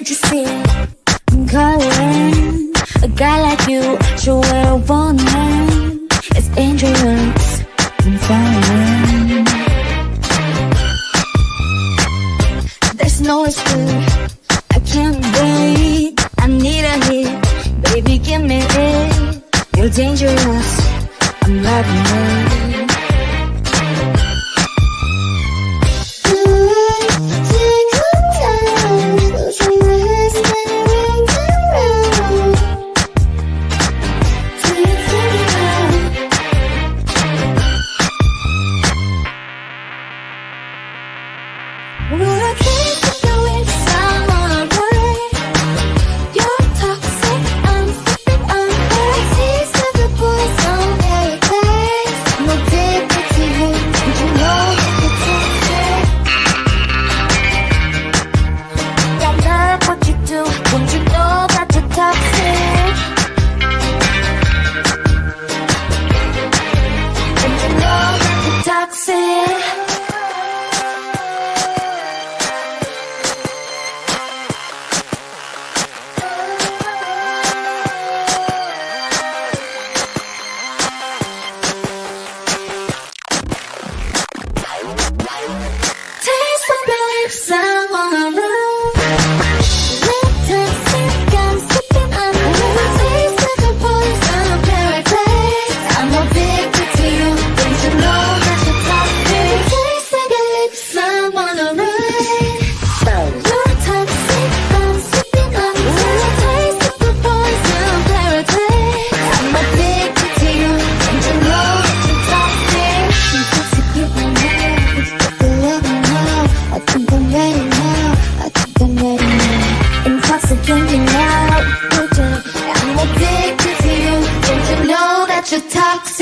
can't you see? I'm calling a guy like you, should wear one hand. It's dangerous, I'm falling. There's no escape, I can't wait. I need a hit, baby give me it. You're dangerous, I'm loving it. Toxic.